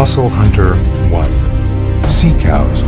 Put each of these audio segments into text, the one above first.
Fossil Hunter 1. Sea Cows.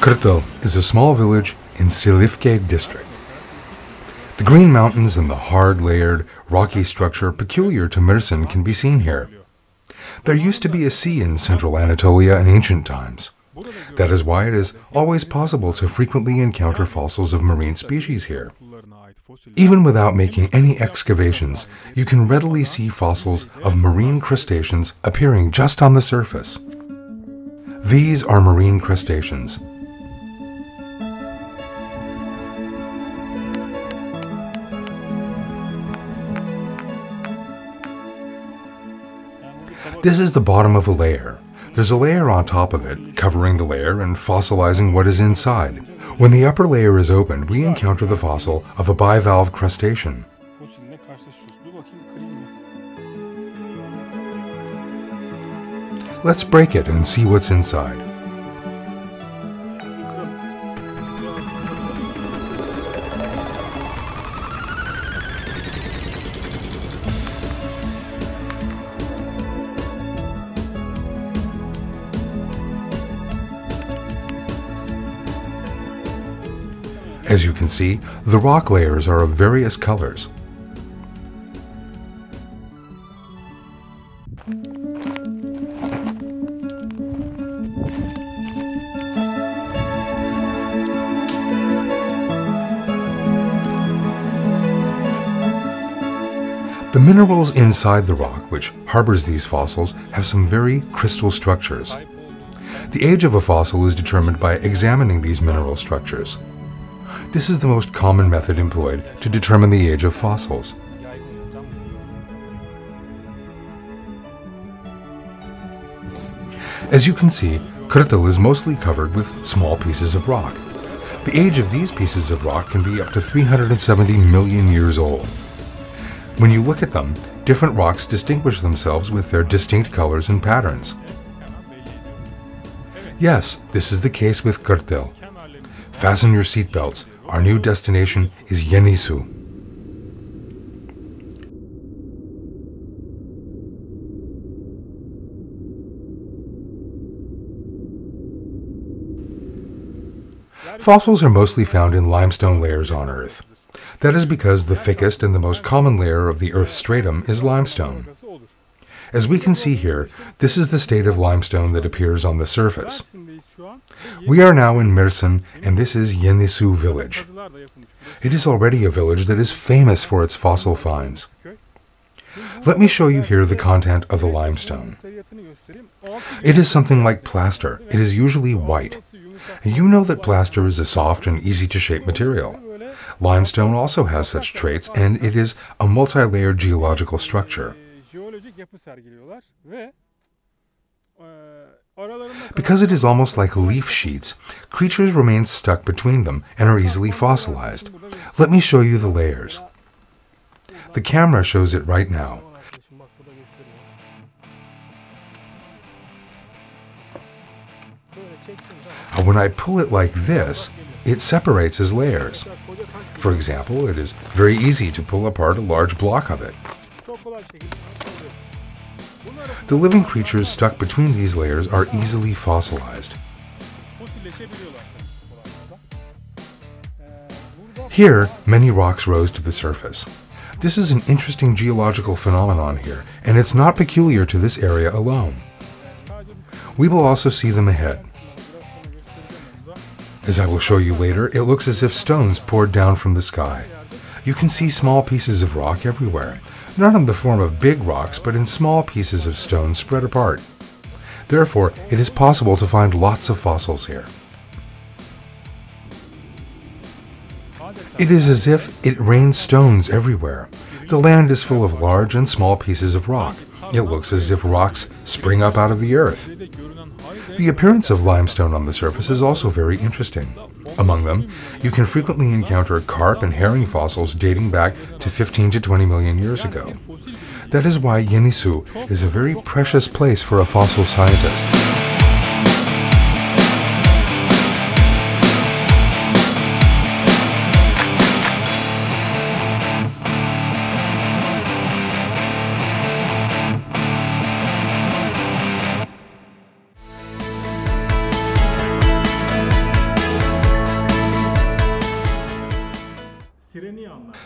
Ketil is a small village in Silifke district. The green mountains and the hard, layered, rocky structure peculiar to Mersin can be seen here. There used to be a sea in central Anatolia in ancient times. That is why it is always possible to frequently encounter fossils of marine species here. Even without making any excavations, you can readily see fossils of marine crustaceans appearing just on the surface. These are marine crustaceans. This is the bottom of a layer. There's a layer on top of it, covering the layer and fossilizing what is inside. When the upper layer is opened, we encounter the fossil of a bivalve crustacean. Let's break it and see what's inside. As you can see, the rock layers are of various colors. The minerals inside the rock, which harbors these fossils, have some very crystal structures. The age of a fossil is determined by examining these mineral structures. This is the most common method employed to determine the age of fossils. As you can see, Ketil is mostly covered with small pieces of rock. The age of these pieces of rock can be up to 370 million years old. When you look at them, different rocks distinguish themselves with their distinct colors and patterns. Yes, this is the case with Ketil. Fasten your seatbelts. Our new destination is Yenisu. Fossils are mostly found in limestone layers on Earth. That is because the thickest and the most common layer of the Earth's stratum is limestone. As we can see here, this is the state of limestone that appears on the surface. We are now in Mersin, and this is Yenisu village. It is already a village that is famous for its fossil finds. Let me show you here the content of the limestone. It is something like plaster. It is usually white. You know that plaster is a soft and easy to shape material. Limestone also has such traits, and it is a multi-layered geological structure. Because it is almost like leaf sheets, creatures remain stuck between them and are easily fossilized. Let me show you the layers. The camera shows it right now. When I pull it like this, it separates as layers. For example, it is very easy to pull apart a large block of it. The living creatures stuck between these layers are easily fossilized. Here, many rocks rose to the surface. This is an interesting geological phenomenon here, and it's not peculiar to this area alone. We will also see them ahead. As I will show you later, it looks as if stones poured down from the sky. You can see small pieces of rock everywhere, not in the form of big rocks, but in small pieces of stone spread apart. Therefore, it is possible to find lots of fossils here. It is as if it rains stones everywhere. The land is full of large and small pieces of rock. It looks as if rocks spring up out of the earth. The appearance of limestone on the surface is also very interesting. Among them, you can frequently encounter carp and herring fossils dating back to 15 to 20 million years ago. That is why Yenisu is a very precious place for a fossil scientist.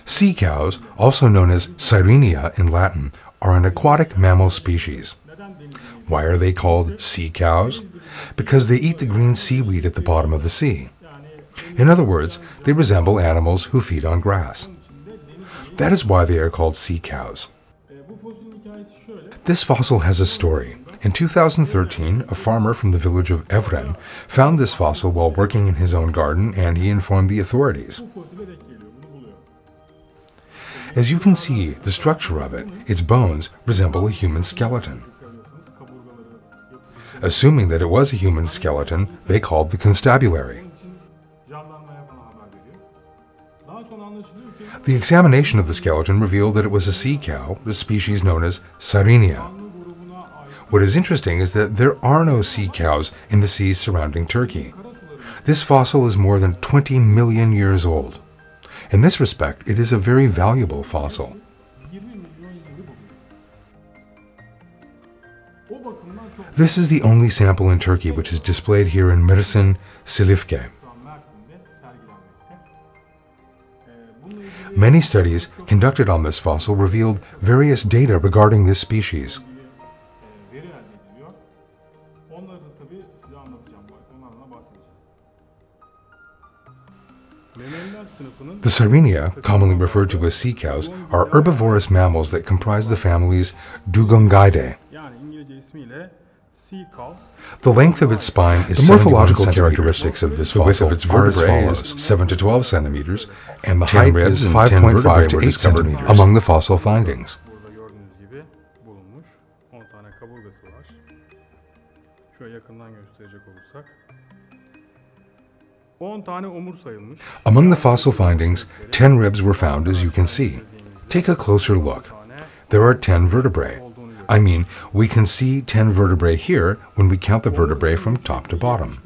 Sea cows, also known as Sirenia in Latin, are an aquatic mammal species. Why are they called sea cows? Because they eat the green seaweed at the bottom of the sea. In other words, they resemble animals who feed on grass. That is why they are called sea cows. This fossil has a story. In 2013, a farmer from the village of Evren found this fossil while working in his own garden, and he informed the authorities. As you can see, the structure of it, its bones, resemble a human skeleton. Assuming that it was a human skeleton, they called the constabulary. The examination of the skeleton revealed that it was a sea cow, the species known as Sirenia. What is interesting is that there are no sea cows in the seas surrounding Turkey. This fossil is more than 20 million years old. In this respect, it is a very valuable fossil. This is the only sample in Turkey which is displayed here in Mersin, Silifke. Many studies conducted on this fossil revealed various data regarding this species. The Sirenia, commonly referred to as sea cows, are herbivorous mammals that comprise the families Dugongidae. The length of its spine is the morphological characteristics of this fossil are as follows: 7 to 12 centimeters, and the height is 5.5 to 8 centimeters among the fossil findings. Among the fossil findings, 10 ribs were found, as you can see. Take a closer look. There are 10 vertebrae. I mean, we can see 10 vertebrae here when we count the vertebrae from top to bottom.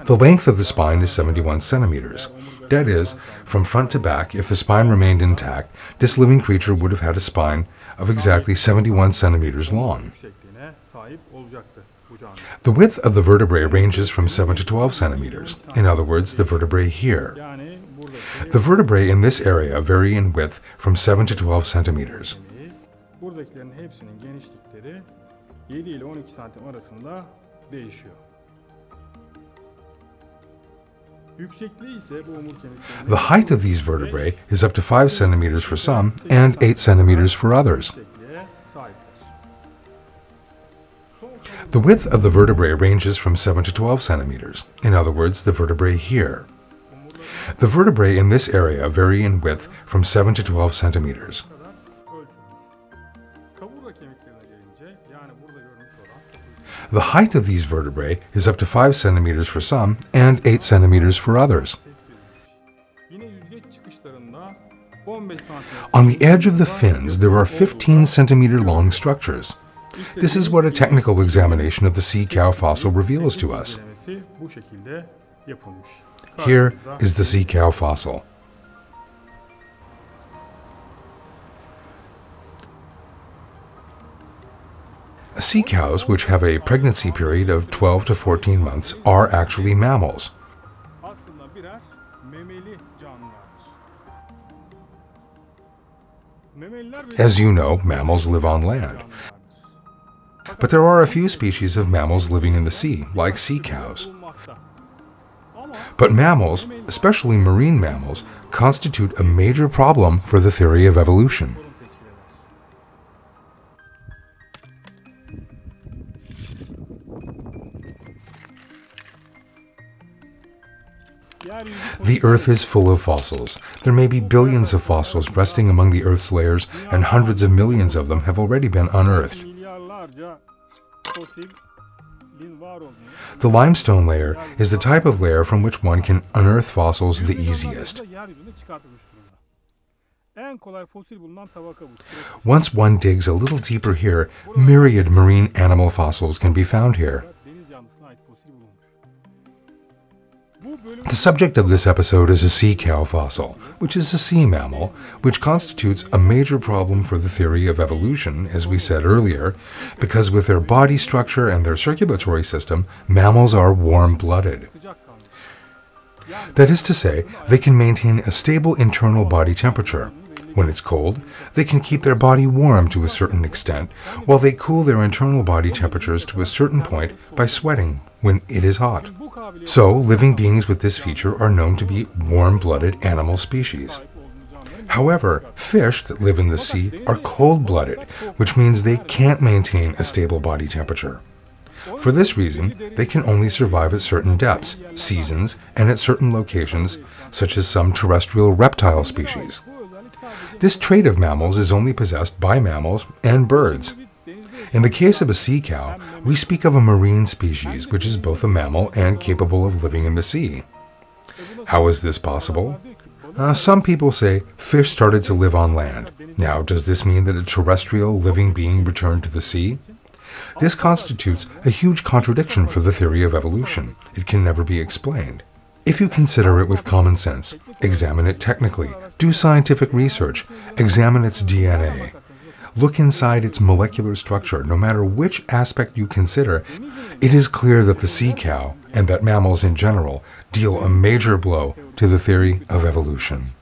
The length of the spine is 71 centimeters. That is, from front to back, if the spine remained intact, this living creature would have had a spine of exactly 71 centimeters long. The width of the vertebrae ranges from 7 to 12 centimeters. In other words, the vertebrae here. The vertebrae in this area vary in width from 7 to 12 centimeters. The height of these vertebrae is up to 5 centimeters for some and 8 centimeters for others. The width of the vertebrae ranges from 7 to 12 centimeters. In other words, the vertebrae here. The vertebrae in this area vary in width from 7 to 12 centimeters. The height of these vertebrae is up to 5 centimeters for some and 8 centimeters for others. On the edge of the fins, there are 15 centimeter long structures. This is what a technical examination of the sea cow fossil reveals to us. Here is the sea cow fossil. Sea cows, which have a pregnancy period of 12 to 14 months, are actually mammals. As you know, mammals live on land. But there are a few species of mammals living in the sea, like sea cows. But mammals, especially marine mammals, constitute a major problem for the theory of evolution. The Earth is full of fossils. There may be billions of fossils resting among the Earth's layers, and hundreds of millions of them have already been unearthed. The limestone layer is the type of layer from which one can unearth fossils the easiest. Once one digs a little deeper here, myriad marine animal fossils can be found here. The subject of this episode is a sea cow fossil, which is a sea mammal, which constitutes a major problem for the theory of evolution, as we said earlier, because with their body structure and their circulatory system, mammals are warm-blooded. That is to say, they can maintain a stable internal body temperature. When it's cold, they can keep their body warm to a certain extent, while they cool their internal body temperatures to a certain point by sweating when it is hot. So, living beings with this feature are known to be warm-blooded animal species. However, fish that live in the sea are cold-blooded, which means they can't maintain a stable body temperature. For this reason, they can only survive at certain depths, seasons, and at certain locations, such as some terrestrial reptile species. This trait of mammals is only possessed by mammals and birds. In the case of a sea cow, we speak of a marine species which is both a mammal and capable of living in the sea. How is this possible? Some people say fish started to live on land. Now, does this mean that a terrestrial living being returned to the sea? This constitutes a huge contradiction for the theory of evolution. It can never be explained. If you consider it with common sense, examine it technically, do scientific research, examine its DNA, look inside its molecular structure, no matter which aspect you consider, it is clear that the sea cow, and that mammals in general, deal a major blow to the theory of evolution.